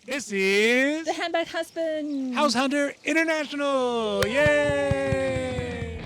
This is The Handbag Husband. House Hunter International. Yay!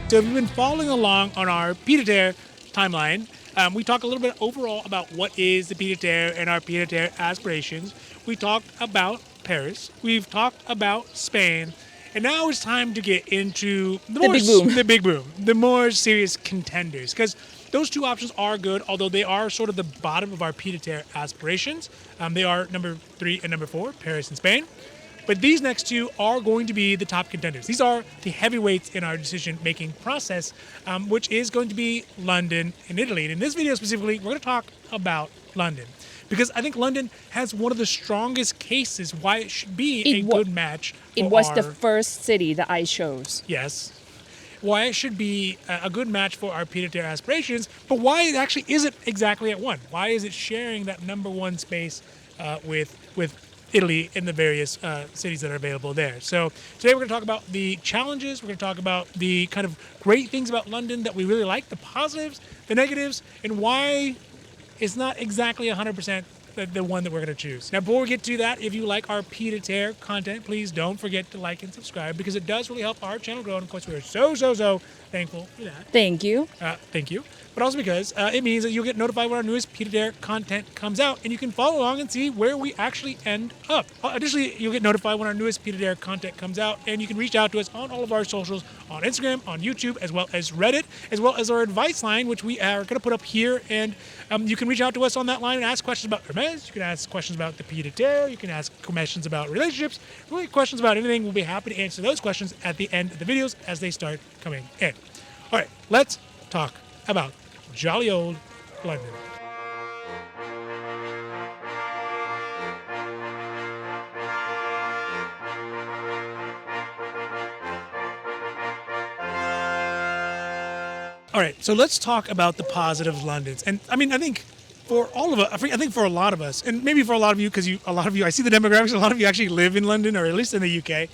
So if you've been following along on our Pied A Terre timeline, we talked a little bit overall about what is the Pied A Terre and our Pied A Terre aspirations. We talked about Paris. We've talked about Spain. And now it's time to get into the big boom, the more serious contenders. Because those two options are good, although they are sort of the bottom of our Pied A Terre aspirations. They are number 3 and number 4, Paris and Spain. But these next two are going to be the top contenders. These are the heavyweights in our decision-making process, which is going to be London and Italy. And in this video specifically, we're going to talk about London. Because I think London has one of the strongest cases why it should be a good match for It was the first city that I chose. Yes. Why it should be a good match for our Pied A Terre aspirations, but why it actually isn't exactly at 1. Why is it sharing that number 1 space with Italy in the various cities that are available there. So today we're going to talk about the challenges. We're going to talk about the kind of great things about London that we really like, the positives, the negatives, and why it's not exactly 100% the one that we're going to choose. Now, before we get to that, if you like our Pied A Terre content, please don't forget to like and subscribe because it does really help our channel grow. And of course, we are so thankful for that. Thank you. Thank you. But also because it means that you'll get notified when our newest Pied A Terre content comes out, and you can follow along and see where we actually end up. Additionally, you'll get notified when our newest Pied A Terre content comes out, and you can reach out to us on all of our socials, on Instagram, on YouTube, as well as Reddit, as well as our advice line, which we are going to put up here. And you can reach out to us on that line and ask questions about Hermès. You can ask questions about the Pied A Terre. You can ask questions about relationships. Really, questions about anything. We'll be happy to answer those questions at the end of the videos as they start coming in. All right, let's talk about jolly old London. All right, so let's talk about the positive Londons. And I mean, I think for all of us, I think for a lot of us, and maybe for a lot of you, because a lot of you, I see the demographics, a lot of you actually live in London, or at least in the UK.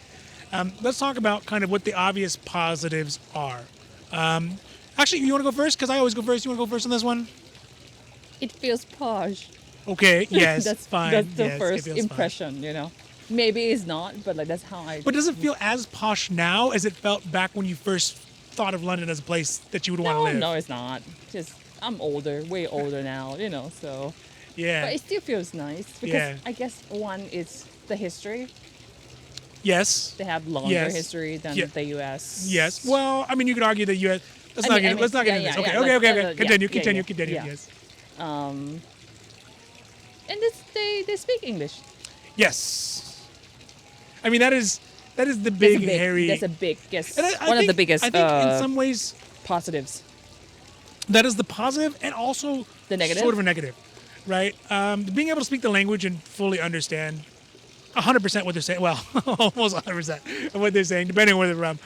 Let's talk about kind of what the obvious positives are. Actually, you want to go first? Because I always go first. You want to go first on this one? It feels posh. Okay, yes, That's fine. That's the yes, first impression, fine. you know. Maybe it's not, but like that's how I. But does it feel as posh now as it felt back when you first thought of London as a place that you would want to live? No, it's not. Just I'm older, way older now, you know. So. Yeah. But it still feels nice because I guess one is the history. Yes. They have longer history than the U.S. Yes. Well, I mean, you could argue the U.S. Let's not get into this. Okay. Continue. Yes. And they speak English. Yes. I mean, that is the big hairy. That's a big one of the biggest. I think in some ways positives. That is the positive and also the negative. Sort of a negative, right? Being able to speak the language and fully understand 100% what they're saying. Well, almost 100% of what they're saying, depending on where they're from.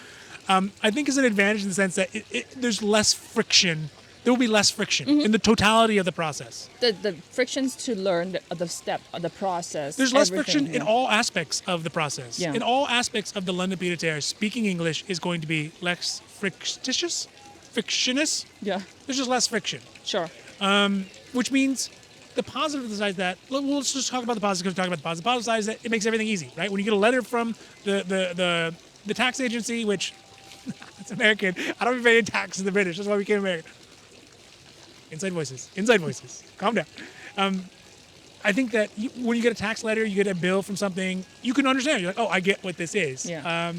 I think is an advantage in the sense that there's less friction. There will be less friction in the totality of the process. The frictions to learn the process. There's less friction in all aspects of the process. Yeah. In all aspects of the London Pied A Terre, speaking English is going to be less frictionous. Yeah. There's just less friction. Sure. Which means the positive side is that, let's just talk about the positive because we're talking about the positive. The positive side is that it makes everything easy, right? When you get a letter from the tax agency, which it's American. I don't even pay taxes in the British. That's why we became American. Inside voices. Calm down. I think that when you get a tax letter, you get a bill from something, you can understand. You're like, oh, I get what this is. Yeah.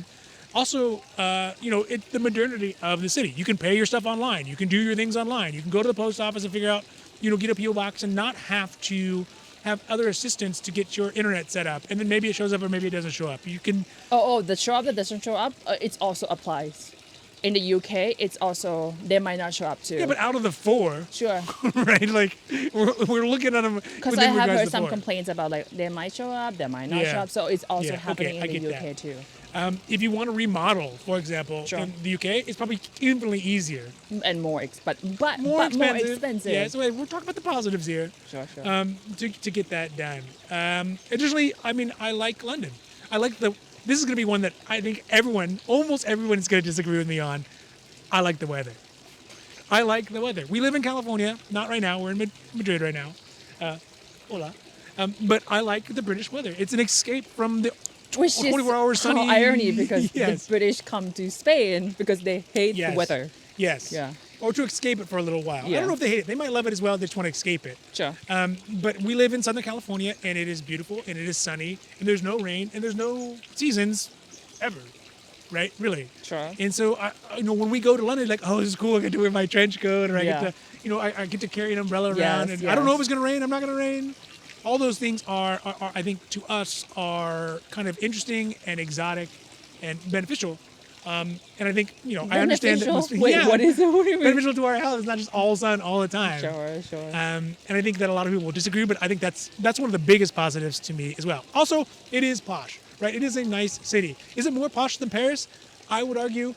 Also, the modernity of the city. You can pay your stuff online. You can do your things online. You can go to the post office and figure out, get a PO box and not have to have other assistants to get your internet set up. And then maybe it shows up or maybe it doesn't show up. You can... the show up that doesn't show up, it also applies. In the UK, it's also, they might not show up too. Yeah, but out of the 4. Sure. Right? Like, we're looking at them... Because I have heard some complaints about, like, they might show up, they might not show up. So it's also happening in the UK too. If you want to remodel, for example, Sure. in the UK, it's probably infinitely easier. And more but More more expensive. expensive. Yeah, so we're talking about the positives here. Sure. To get that done. Additionally, I mean, I like London. I like this is going to be one that I think almost everyone is going to disagree with me on. I like the weather. I like the weather. We live in California, not right now. We're in Madrid right now. Hola. But I like the British weather. It's an escape from the Which is 24-hour sunny. how irony because Yes. the British come to Spain because they hate Yes. the weather. Yes. Yeah. Or to escape it for a little while. I Yeah. don't know if they hate it. They might love it as well. They just want to escape it. Sure. But we live in Southern California, and it is beautiful, and it is sunny, and there's no rain, and there's no seasons ever, right? Really. Sure. And so, when we go to London, like, oh, this is cool. I get to wear my trench coat, or I Yeah. get to, I get to carry an umbrella around, Yes, and I don't know yes. if it's going to rain. I'm not going to rain. All those things are, I think, to us, are kind of interesting and exotic and beneficial. And I think, I understand that. Beneficial? Wait, what is it? What do you mean? Beneficial to our health. It's not just all sun all the time. Sure. And I think that a lot of people will disagree, but I think that's one of the biggest positives to me as well. Also, it is posh, right? It is a nice city. Is it more posh than Paris? I would argue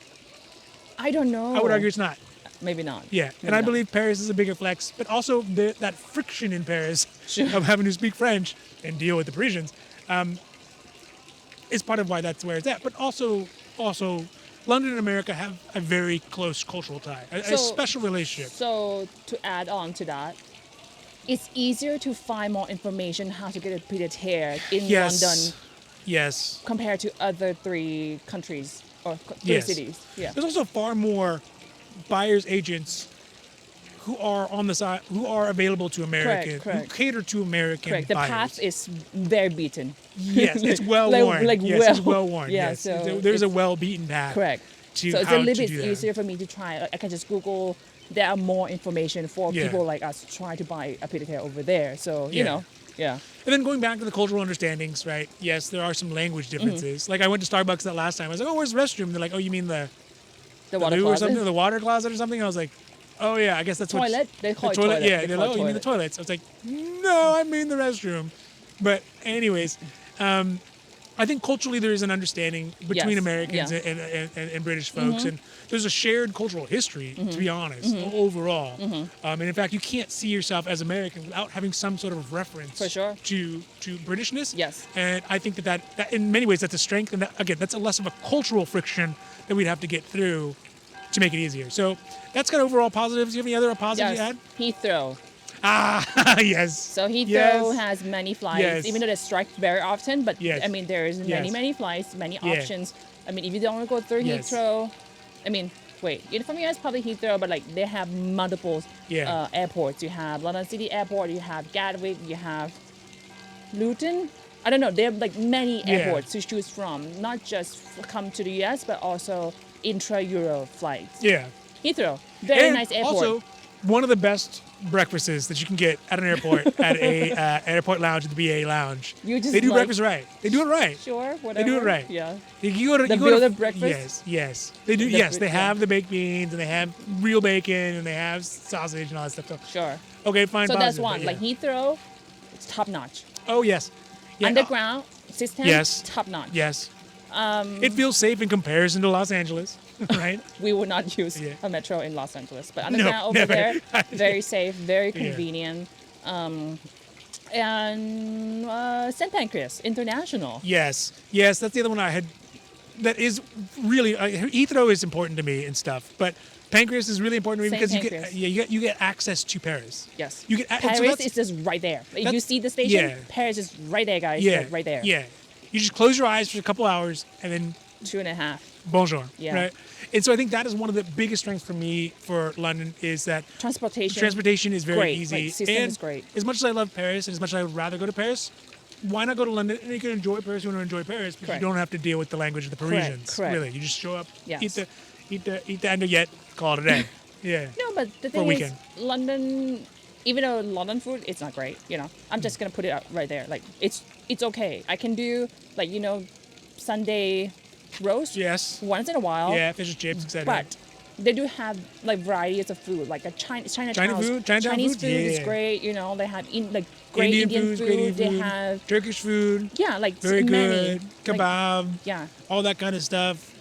I don't know. it's not. Maybe not. Yeah, Maybe and I not. believe Paris is a bigger flex, but also that friction in Paris Sure. of having to speak French and deal with the Parisians is part of why that's where it's at. But also, London and America have a very close cultural tie, a special relationship. So to add on to that, it's easier to find more information how to get a Pied A Terre in London Yes. compared to other three countries or three Yes. cities. Yeah. There's also far more buyers agents who are on the side, who are available to Americans, who correct. cater to American Correct. The buyers. path is very beaten. Yes, it's well Like- worn. like Yes, it's well- well worn. yeah, Yes, so there's a it's- well-beaten path. Correct. To So it's how a little to bit do that. easier for me to try. I can just Google. There are more information for Yeah. people like us trying to buy a Pied A Terre over there. So Yeah. yeah. And then going back to the cultural understandings, right? Yes, there are some language differences. Mm-hmm. Like I went to Starbucks that last time. I was like, "Oh, where's the restroom?" And they're like, "Oh, you mean the The water loo or closet. something, or the water closet or something?" And I was like, "Oh yeah, I guess that's what Toilet? They call the it toilet. Yeah, They they're call like, it "Oh, you mean the toilet. toilets?" I was like, "No, I mean the restroom." But anyways, I think culturally there is an understanding between Yes, Americans yeah. and British folks, and there's a shared cultural history, to be honest, overall. And in fact, you can't see yourself as American without having some sort of reference For sure. to Britishness. Yes. And I think that in many ways that's a strength, and that, again, that's a less of a cultural friction that we'd have to get through to make it easier. So that's kind of overall positives. Do you have any other positives Yes. you Heathrow. add? Yes. So Heathrow Yes. has many flights, Yes. even though they strike very often. But Yes. I mean, there is Yes. many flights, many Yeah. options. I mean, if you don't want to go through Yes. Heathrow, I mean, wait, from US probably Heathrow, but like they have multiple Yeah. airports. You have London City Airport, you have Gatwick, you have Luton. I don't know. They have like many Yeah. airports to choose from, not just come to the US, but also intra-Euro flights. Yeah. Heathrow, very And nice airport. Also, one of the best breakfasts that you can get at an airport at a airport lounge at the BA Lounge. You just They do like- breakfast right. They do it right. Sure, whatever. They do it right. Yeah. You go to The you go to- build-up breakfast? Yes. They do. The Yes, bri- they yeah. have the baked beans and they have real bacon and they have sausage and all that stuff. So, Sure. okay, fine. So that's positive, one. but Like yeah. Heathrow, it's top notch. Oh yes. Yeah, Underground system, Yes. top notch. Yes. It feels safe in comparison to Los Angeles, right? We would not use Yeah. a metro in Los Angeles, but underground over never. there, very safe, very Yeah. convenient. And St. Pancras International. Yes, that's the other one I had. That is really Heathrow is important to me and stuff, but Pancras is really important to me St. because Pancras. you get access to Paris. Yes. You get and so Paris that's- is just right there. If you that's- see the station, yeah. Paris is right there, guys. Yeah, Like right there. Yeah, you just close your eyes for a couple hours and then 2.5. bonjour. Yeah. Right. And so I think that is one of the biggest strengths for me for London is that transportation is very great. easy. Like, system and is great. As much as I love Paris and as much as I would rather go to Paris, why not go to London and you can enjoy Paris? You want to enjoy Paris, but Correct. you don't have to deal with the language of the Parisians. correct. Really, you just show up, Yes. eat the andouillette, call it a day. Yeah. No, but the For a thing is, weekend. London, even though London food, it's not great. I'm just gonna put it out right there. Like it's okay. I can do like Sunday roast Yes. once in a while. Yeah, fish and chips, etc. But they do have like varieties of food, like a Chinatown. Chinese food is yeah. great. You know, they have great Indian food. Great Indian They food, have Turkish food. like Very many good. Kebab. yeah. All that kind of stuff.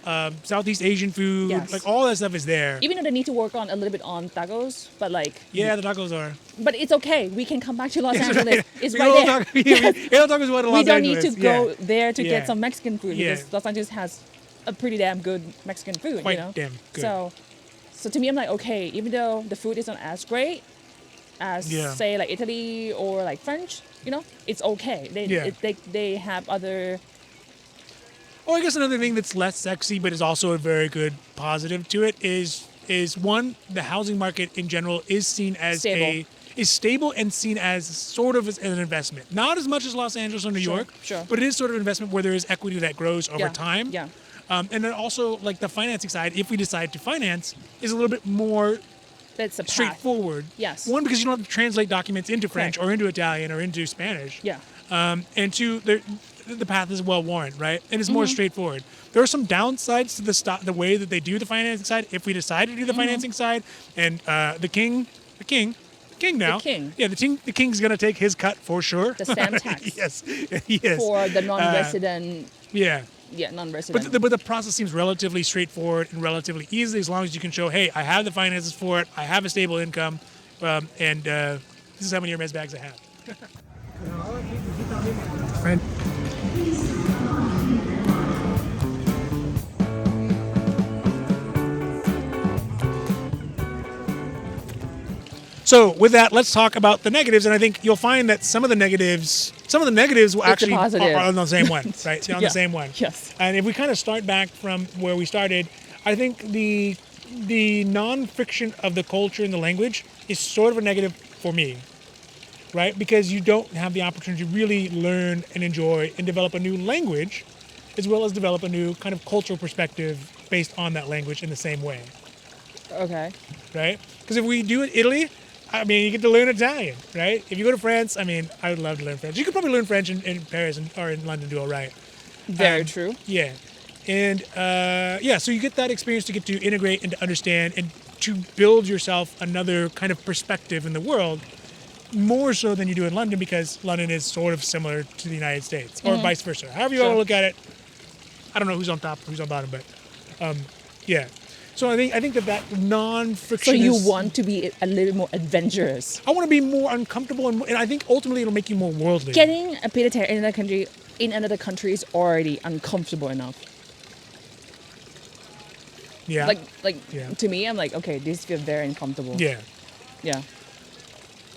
Southeast Asian food. Yes. Like all that stuff is there. Even though they need to work on a little bit on tacos, but like Yeah, the tacos are. but it's okay. We can come back to Los Angeles. Right. It's We right all there. tacos is what We Los don't need Angeles. to go there to Yeah. get some Mexican food Yeah. because Los Angeles has a pretty damn good Mexican food. Quite you know, damn good. So to me, I'm like, okay, even though the food isn't as great as Yeah. say like Italy or like French, you know, it's okay. They have other. Oh, I guess another thing that's less sexy but is also a very good positive to it is one, the housing market in general is seen as stable and seen as sort of as an investment. Not as much as Los Angeles or New York, sure. but it is sort of an investment where there is equity that grows over time. Yeah. And then also like the financing side, if we decide to finance, is a little bit more That's a path. straightforward. Yes. One, because you don't have to translate documents into French Correct. or into Italian or into Spanish. Yeah. And two, the path is well worn, right? And it's more Mm-hmm. straightforward. There are some downsides to the way that they do the financing side. If we decide to do the Mm-hmm. financing side, and the king now, The king. yeah, the king's gonna take his cut for sure. The stamp tax. Yes, yes. For the non-resident. Yeah. Non-resident. But the process seems relatively straightforward and relatively easy as long as you can show, hey, I have the finances for it, I have a stable income, and this is how many Hermes bags I have. Friend. So with that, let's talk about the negatives, and I think you'll find that some of the negatives will actually are on the same one, right? They're on the same one. Yes. And if we kind of start back from where we started, I think the non-friction of the culture and the language is sort of a negative for me, right? Because you don't have the opportunity to really learn and enjoy and develop a new language, as well as develop a new kind of cultural perspective based on that language in the same way, Okay. right? Because if we do it Italy, I mean, you get to learn Italian, right? If you go to France, I mean, I would love to learn French. You could probably learn French in Paris or in London, do all right. Very true. Yeah. And so you get that experience to get to integrate and to understand and to build yourself another kind of perspective in the world, more so than you do in London, because London is sort of similar to the United States, or vice versa. However you want to look at it, I don't know who's on top, who's on bottom, but yeah. So I think that non-friction. So you want to be a little more adventurous. I want to be more uncomfortable, and I think ultimately it'll make you more worldly. Getting a Pied A Terre in another country is already uncomfortable enough. Yeah. Yeah. To me, I'm like, okay, this feels very uncomfortable. Yeah. Yeah.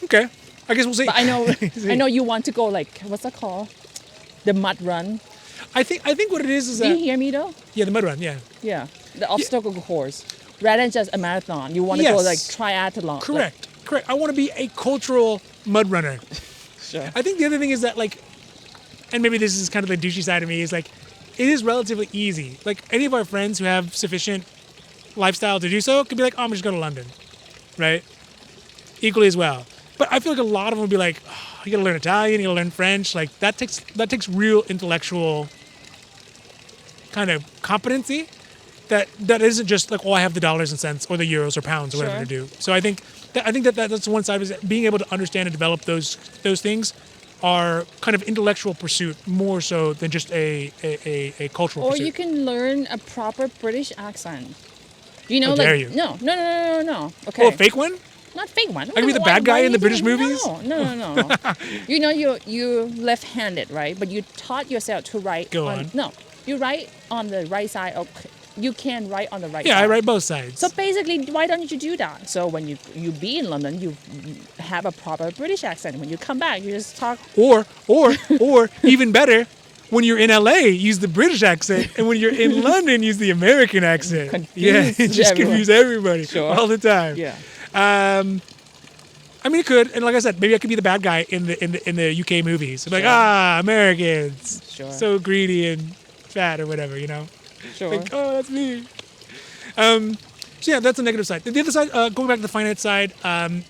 Okay. I guess we'll see. But I know you want to go like, what's that called? The mud run. I think what it is Do that you hear me though? yeah, the mud run, yeah. Yeah. The obstacle course. Rather than just a marathon. You want to go like triathlon. Correct. Correct. I want to be a cultural mud runner. Sure. I think the other thing is that like, and maybe this is kind of the douchey side of me, is like, it is relatively easy. Like any of our friends who have sufficient lifestyle to do so could be like, oh, I'm just going to London, right? Equally as well. But I feel like a lot of them would be like, oh, you got to learn Italian, you got to learn French. Like that takes real intellectual kind of competency that isn't just like, oh, I have the dollars and cents or the euros or pounds or whatever to do. So I think that's one side, is being able to understand and develop those things are kind of intellectual pursuit more so than just a cultural Or pursuit. you can learn a proper British accent. You know, How like dare you. No. Okay. Oh, a fake one? Not fake one. I can be the bad guy in the British movies? No. You know, you left-handed, right? But you taught yourself to write. Go on. No, you write on the right side. You can write on the right side. Yeah, I write both sides. So basically, why don't you do that? So when you be in London, you have a proper British accent. When you come back, you just talk. Or even better, when you're in LA, use the British accent, and when you're in London, use the American accent. Confuse everybody all the time. Yeah. I mean, it could, and like I said, maybe I could be the bad guy in the UK movies. I'm like, Americans, so greedy and fat or whatever, you know. Sure. Like, oh, that's me. So yeah, that's the negative side. The other side, going back to the finance side,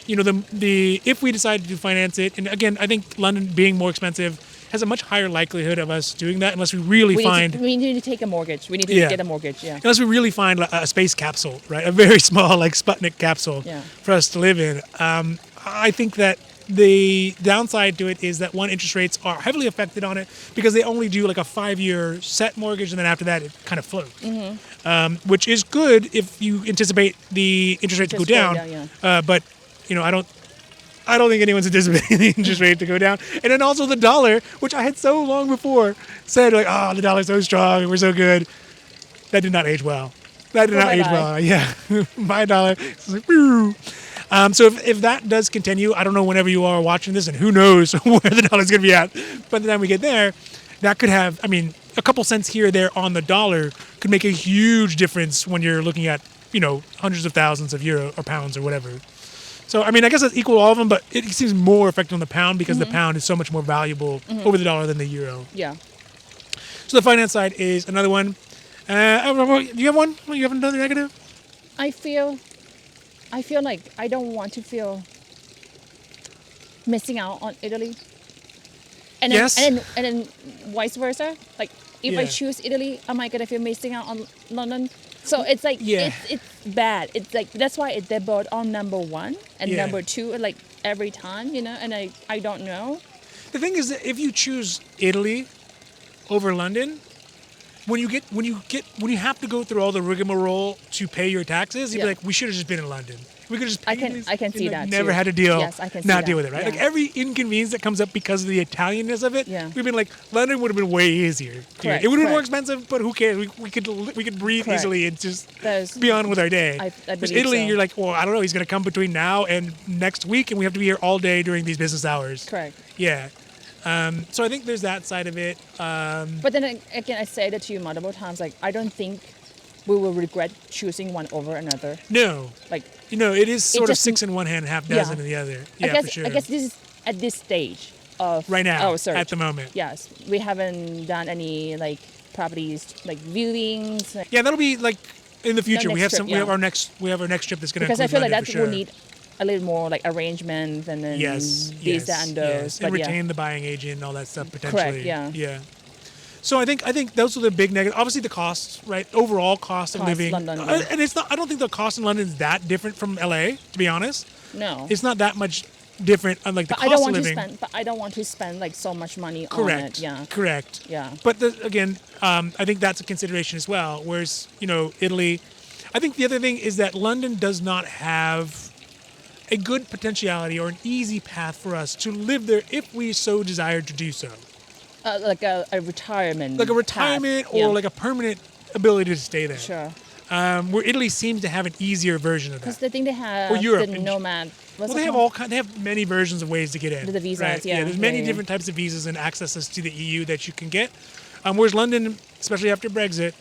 you know, the if we decide to finance it, and again, I think London being more expensive has a much higher likelihood of us doing that unless we really we need to take a mortgage. We need to get a mortgage. Yeah. unless we really find a space capsule, right? A very small like Sputnik capsule for us to live in. I think that the downside to it is that one, interest rates are heavily affected on it because they only do like a 5-year set mortgage, and then after that it kind of floats, which is good if you anticipate the interest rate to go down. But I don't think anyone's anticipating the interest rate to go down. And then also the dollar, which I had so long before said like, oh, the dollar's so strong and we're so good. That did not age well. That did not age well. Yeah, my dollar. It's like, woo. So if that does continue, I don't know whenever you are watching this, and who knows where the dollar's going to be at. By the time we get there, that could have, a couple cents here or there on the dollar could make a huge difference when you're looking at, hundreds of thousands of euro or pounds or whatever. So, I guess that's equal to all of them, but it seems more effective on the pound because the pound is so much more valuable over the dollar than the euro. Yeah. So the finance side is another one. Do you have one? You have another negative? I feel like I don't want to feel missing out on Italy. And then, and then vice versa. Like if I choose Italy, am I gonna feel missing out on London? So it's like it's bad. It's like that's why they're both on number one and number two like every time, and I don't know. The thing is that if you choose Italy over London, when you have to go through all the rigmarole to pay your taxes, you'd be like, we should have just been in London. We could just pay I can see that. Never too. had to deal. Yes, I can see not that. deal with it, right? Yeah. Like every inconvenience that comes up because of the Italianness of it, we've been like, London would have been way easier. Correct, it would have been more expensive, but who cares? We could breathe easily and just be on with our day. I Whereas Italy, so. you're like, well, I don't know. He's going to come between now and next week, and we have to be here all day during these business hours. Correct. Yeah. So I think there's that side of it. But then again, I said it to you multiple times. Like, I don't think we will regret choosing one over another. No. Like, it is sort of 6 in one hand, half dozen in the other. Yeah, for sure. I guess this is at this stage of right now, our search. at the moment. Yes, we haven't done any like properties like viewings. Like, yeah, that'll be like in the future. We have trip, we have our next trip that's going to because I feel like that sure. will need a little more like arrangement and then these that and those. Yes. And retain the buying agent and all that stuff potentially. Correct. Yeah. Yeah. So I think those are the big negatives. Obviously the costs, right? Overall cost of living, London, and it's not. I don't think the cost in London is that different from LA. To be honest, no, it's not that much different. Unlike the but cost of living. But I don't want to spend like so much money Correct. on it. Yeah. Correct. Yeah. But again, I think that's a consideration as well. Whereas Italy, I think the other thing is that London does not have a good potentiality or an easy path for us to live there if we so desired to do so. Like a retirement. Like a retirement path. or like a permanent ability to stay there. Sure. Where Italy seems to have an easier version of that. Because the thing they have, or Europe, the nomad. They have many versions of ways to get in. The visas, right? yeah. There's many different types of visas and accesses to the EU that you can get. Whereas London, especially after Brexit,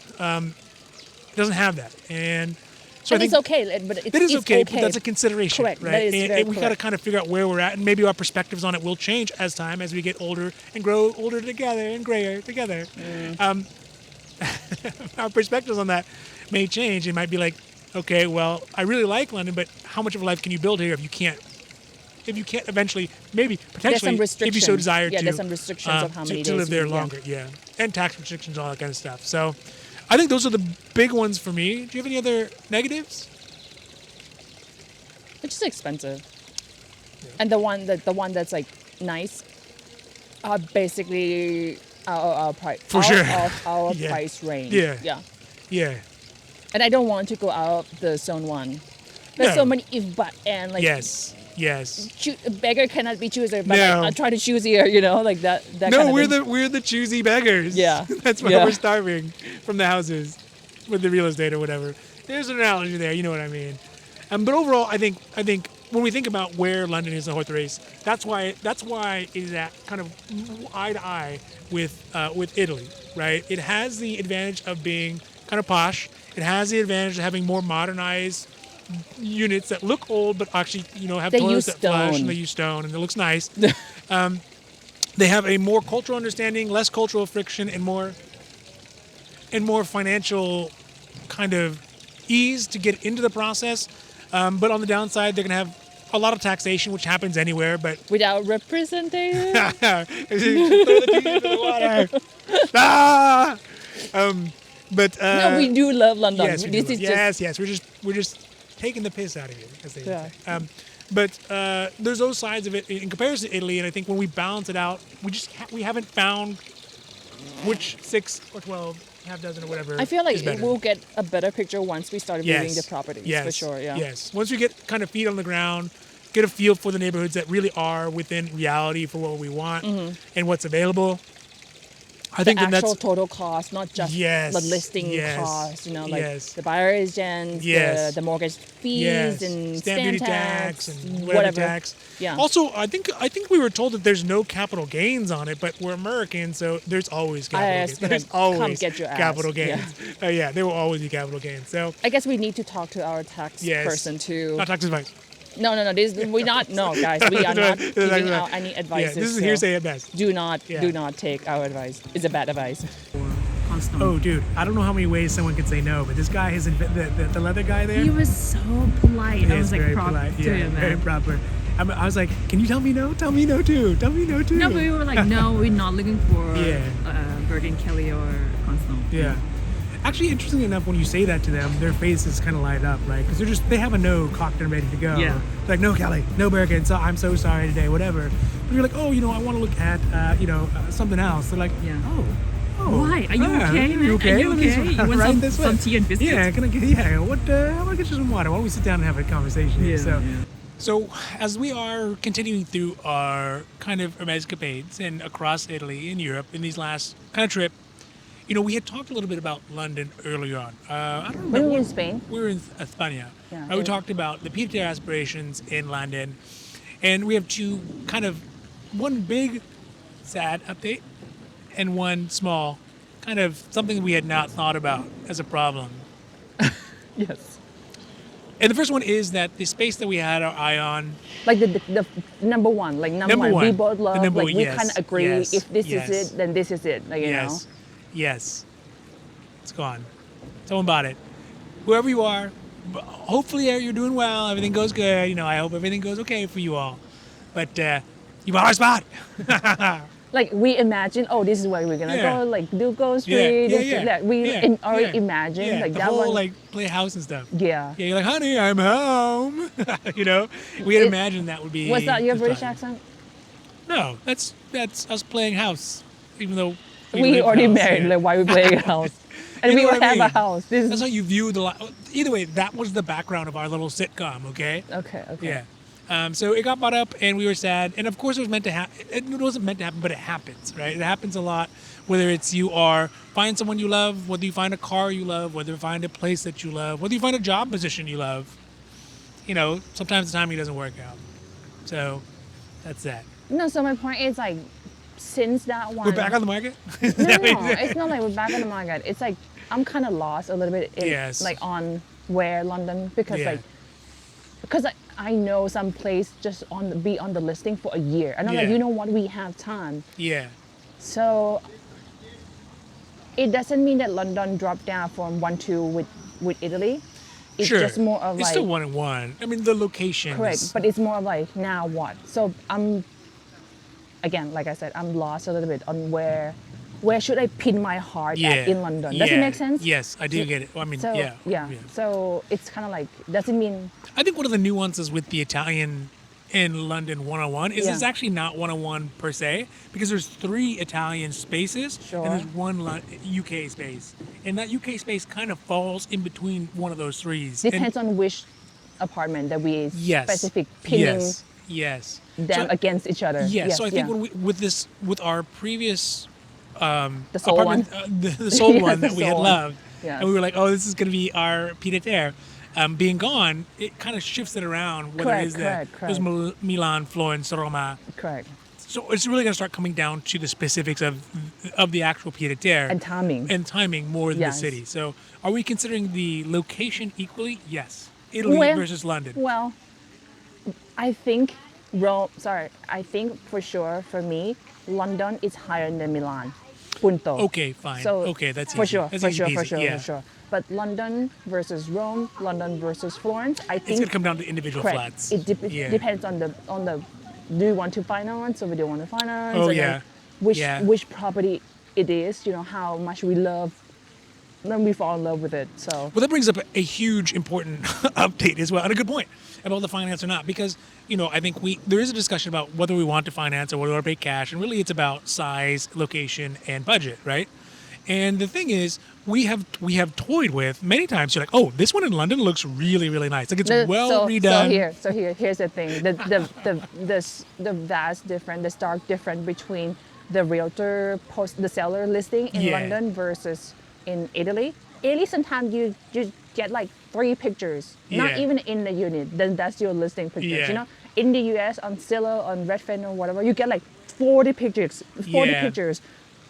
doesn't have that. And so I think it's okay, but it's okay, but that's a consideration, correct. right? That is very we got to kind of figure out where we're at, and maybe our perspectives on it will change as we get older and grow older together and grayer together. Our perspectives on that may change. It might be like, okay, well, I really like London, but how much of a life can you build here if you can't eventually, maybe potentially, if you so desire to, there's some restrictions of how many days to live there longer, and tax restrictions, all that kind of stuff. So. I think those are the big ones for me. Do you have any other negatives? It's just expensive, and the one that's like nice, are basically our price. For sure. Of our price range. Yeah. And I don't want to go out of the zone one. There's so many if but and like. Yes. A beggar cannot be chooser, but I'll try to choose here. Like that. No, kind of we're the choosy beggars. Yeah, that's why we're starving from the houses with the real estate or whatever. There's an analogy there. You know what I mean? But overall, I think when we think about where London is in the horse race, that's why it is at kind of eye to eye with Italy, right? It has the advantage of being kind of posh. It has the advantage of having more modernized units that look old but actually have toilets that flush, and they use stone and it looks nice. They have a more cultural understanding, less cultural friction, and more financial kind of ease to get into the process. But on the downside, they're going to have a lot of taxation, which happens anywhere, but without representation. throw the tea into the water. Ah! But No, we do love London. yes, we This do. is Yes. We're just taking the piss out of you, as they say. But there's those sides of it in comparison to Italy, and I think when we balance it out, we haven't found which 6 or 12, half dozen or whatever. I feel like is better. we'll get a better picture once we start viewing the properties, yes, for sure. Yeah. Yes. Once we get kind of feet on the ground, get a feel for the neighborhoods that really are within reality for what we want and what's available. I think the that's actual total cost, not just the listing cost. You know, like the buyer agents, the mortgage fees, and stamp duty tax and whatever tax. Yeah. Also, I think we were told that there's no capital gains on it, but we're American, so there's always capital gains. There's always get your capital ass. gains. Yeah, there will always be capital gains. So I guess we need to talk to our tax person too. Not tax advice. No. Guys. We are not giving out any advice. Yeah, this is hearsay at best. Do not take our advice. It's a bad advice. Oh, dude, I don't know how many ways someone could say no, but this guy has invented the leather guy there. He was so polite. Yeah, I was like, very proper polite. to Yeah, him, very man. proper. I was like, can you tell me no? Tell me no too. Tell me no too. No, but we were like, no, we're not looking for Birkin, Kelly, or Constable. Yeah. Actually, interestingly enough, when you say that to them, their faces kind of light up, right? Because they have a no cocked and ready to go. Yeah. They're like, no, Kelly, no Birkin. So I'm so sorry today, whatever. But you're like, oh, I want to look at, something else. They're like, oh. Why? Are you okay, man? You okay? Are you okay? You want some tea and biscuits? Yeah, can I get? Yeah. How about I get you some water? Why don't we sit down and have a conversation? Yeah. So as we are continuing through our kind of Hermès escapades and across Italy and Europe in these last kind of trip, we had talked a little bit about London earlier on. I don't remember. We were in Spain. We were in España. Yeah. We talked about the Pied A Terre aspirations in London, and we have one big sad update and one small kind of something that we had not thought about as a problem. Yes. And the first one is that the space that we had our eye on, like the number one, number one, we both love, we kind of agree. If this is it, then this is it. Like, you know. Yes. It's gone. Someone bought it. Whoever you are, hopefully you're doing well. Everything goes good. I hope everything goes okay for you all. But you bought our spot. Like we imagine, this is where we're gonna go. Like Duco Street. That. We already imagine like the that whole, one. like play house and stuff. Yeah. Yeah, you're like, honey, I'm home. We had imagined that would be. Was that your British accent? No, that's us playing house, even though we already married. Like why we playing house? And we have a house. That's how you view the life. Either way, that was the background of our little sitcom, okay? Okay. Yeah. So it got bought up, and we were sad. And of course, it was meant to happen. It wasn't meant to happen, but it happens, right? It happens a lot. Whether it's find someone you love, whether you find a car you love, whether you find a place that you love, whether you find a job position you love. Sometimes the timing doesn't work out. So that's that. No, so my point is like, since that one, we're back on the market. No, it's not like we're back on the market. It's like I'm kind of lost a little bit on where London because I know some place just be on the listing for a year. And I'm like, you know what? We have time. Yeah. So it doesn't mean that London dropped down from 1-2 with Italy. It's just more of it's still 1-1. I mean, the location. Correct, but it's more of like now what? So again, like I said, I'm lost a little bit on where should I pin my heart at in London? Does it make sense? Yes, I do get it. I mean, So it's kind of like, doesn't mean... I think one of the nuances with the Italian in London 101 is it's actually not 101 per se, because there's 3 Italian spaces and there's 1 UK space. And that UK space kind of falls in between one of those 3s. Depends on which apartment that we specific pinning them against each other. Yes, so I think with our previous the soul one, the soul one that we had loved, and we were like, oh, this is going to be our Pied A Terre. Being gone, it kind of shifts it around. Whether it is there's Milan, Florence, Roma. Correct. So it's really going to start coming down to the specifics of the actual Pied A Terre and timing more than the city. So are we considering the location equally? Yes. Italy versus London. Well, I think I think for sure for me, London is higher than Milan. Punto. Okay, fine. So okay, that's for easy. sure, That's for easy sure, peasy. for sure, Yeah. for sure. But London versus Rome, London versus Florence, I It's think going to come down to individual correct. flats. It Yeah. depends on the. Do you want to finance or we don't want to finance? Oh, and yeah. then Yeah. which property it is? You know how much we love. Then we fall in love with it. So Well, that brings up a huge, important update as well, and a good point about the finance or not, because I think there is a discussion about whether we want to finance or whether we want to pay cash, and really it's about size, location, and budget, right? And the thing is, we have toyed with many times. You're like, oh, this one in London looks really, really nice. Like it's well redone. So here's the thing. The vast difference, the stark difference between the realtor the seller listing in Yeah. London versus in Italy. Italy sometimes you get like 3 pictures, not Yeah. even in the unit. Then that's your listing pictures. Yeah. You know, in the US on Zillow, on Redfin or whatever, you get like 40 pictures, 40 Yeah. pictures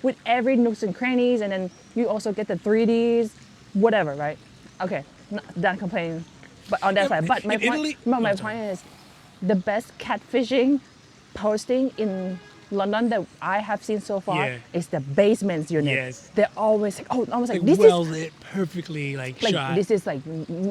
with every nooks and crannies, and then you also get the 3Ds, whatever, right? Okay, done complaining, but on that side. But my in point, Italy- my I'm sorry. point is, the best catfishing posting in London that I have seen so far Yeah. is the basements unit. Yes. They're always like, oh, almost like Like this well is lit, perfectly like like shot. this is like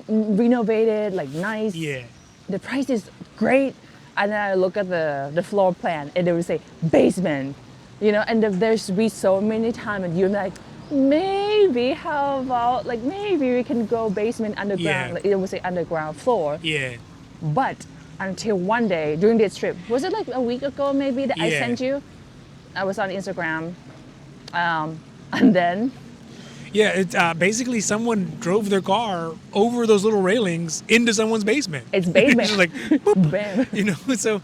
renovated, like nice. Yeah. The price is great, and then I look at the floor plan, and they will say basement, and there's been so many times, and you're like, maybe how about like maybe we can go basement underground, Yeah. like it would say underground floor, Yeah. but until one day during this trip, was it like a week ago maybe that I Yeah. sent you? I was on Instagram, and then Yeah, it's basically someone drove their car over those little railings into someone's basement. It's basement. Just like, boop, bam. So,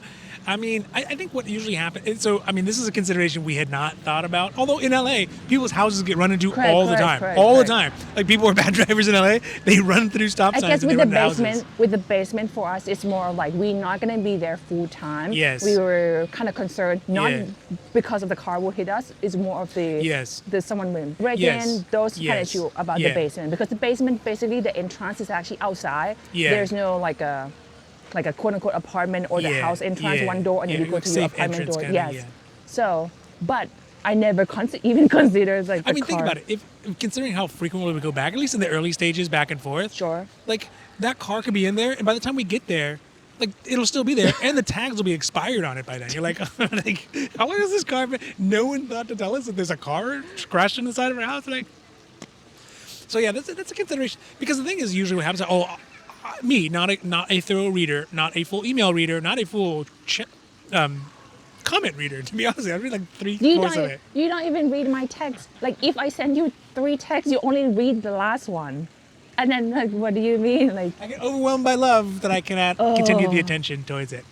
I mean, I think what usually happens. So, I mean, this is a consideration we had not thought about. Although in LA, people's houses get run into all the time, all the time. Like people are bad drivers in LA. They run through stop I signs. guess and with they the run into basement, houses. for us, it's more like we're not gonna be there full time. Yes. We were kind of concerned, not Yeah. because of the car will hit us. It's more of the Yes. someone will break Yes. in. Those kind of Yes. issue about Yeah. the basement, because the basement basically the entrance is actually outside. Yeah. There's no like a quote unquote apartment or the Yeah. house entrance, Yeah. one door, and then Yeah, you go to safe your apartment entrance door. kinda, Yes. yeah. So, but I never even considered like the I mean, car. think about it. If considering how frequently we go back, at least in the early stages, back and forth. Sure. Like that car could be in there, and by the time we get there, like it'll still be there, and the tags will be expired on it by then. You're like, like how long has this car been? No one thought to tell us that there's a car crashed in the side of our house. Like, so yeah, that's a consideration, because the thing is, usually what happens. Me, not a thorough reader, not a full email reader, not a full comment reader. To be honest, I read like 3/4 of it. You don't even read my text. Like if I send you 3 texts, you only read the last one. And then like, what do you mean? Like I get overwhelmed by love that I cannot continue the attention towards it.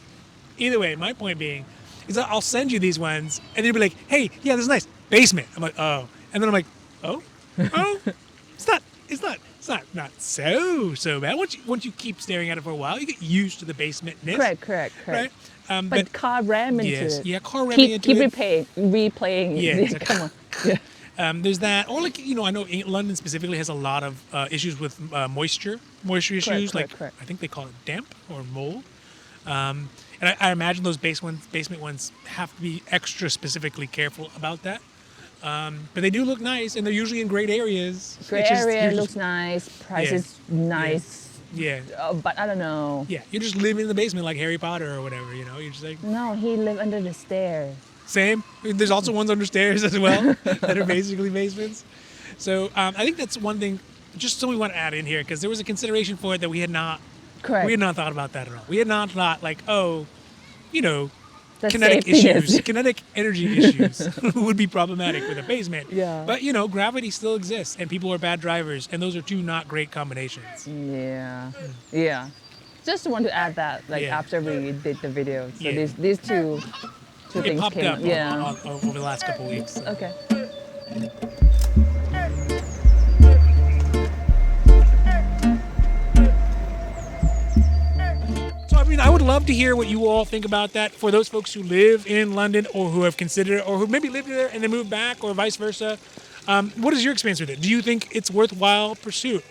Either way, my point being is that I'll send you these ones, and you'll be like, "Hey, yeah, this is nice basement." I'm like, "Oh," and then I'm like, "Oh, it's not so bad." Once you keep staring at it for a while, you get used to the basementness. correct. Right? But car ram into yes, it. yeah, car ramming into keep it. replaying it. Yeah, it's like- Come on. Yeah. There's that, or like I know London specifically has a lot of issues with moisture issues. correct. I think they call it damp or mold. And I imagine those basement ones have to be extra specifically careful about that. But they do look nice, and they're usually in great areas. Great area looks nice. Price Yeah. is nice. Yeah. But I don't know. Yeah, you're just living in the basement like Harry Potter or whatever. You're just like No, he lived under the stairs. same. There's also ones under stairs as well that are basically basements. So I think that's one thing. Just something we want to add in here, because there was a consideration for it that we had not. Correct. We had not thought about that at all. We had not thought like, The kinetic safetiness. issues, kinetic energy issues would be problematic with a basement. Yeah. But gravity still exists, and people are bad drivers, and those are two not great combinations. Yeah. Just want to add that, like Yeah. after we did the video. So Yeah. these two It things popped came up up. Yeah. over the last couple of weeks. So. Okay. So, I mean, I would love to hear what you all think about that. For those folks who live in London, or who have considered it, or who maybe lived there and then moved back, or vice versa, what is your experience with it? Do you think it's worthwhile pursuit?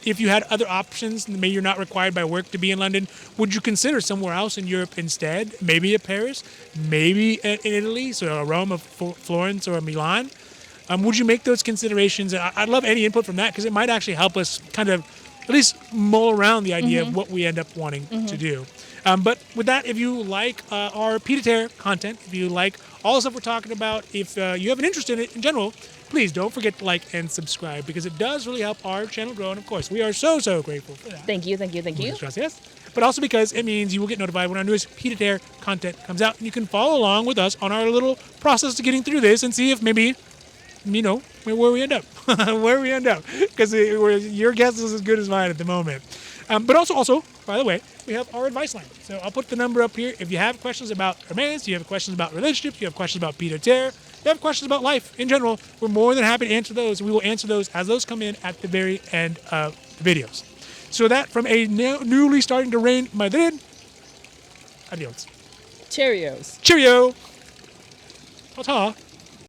If you had other options, maybe you're not required by work to be in London, would you consider somewhere else in Europe instead? Maybe a Paris, maybe in Italy, so a Rome, a Florence, or a Milan. Would you make those considerations? I'd love any input from that because it might actually help us kind of at least mull around the idea of what we end up wanting to do. But with that, if you like our Pied A Terre content, if you like all the stuff we're talking about, if you have an interest in it in general, please don't forget to like and subscribe because it does really help our channel grow. And of course, we are so grateful for that. Thank you. Muchas gracias. But also because it means you will get notified when our newest Pied A Terre content comes out, and you can follow along with us on our little process of getting through this and see if maybe, where we end up, because your guess is as good as mine at the moment. But also, by the way, we have our advice line. So I'll put the number up here. If you have questions about Hermès, you have questions about relationships, you have questions about Pied A Terre, you have questions about life in general, we're more than happy to answer those. We will answer those as those come in at the very end of the videos. So that from a newly starting to reign Madrid, adios. Cheerios. Cheerio. Ta-ta.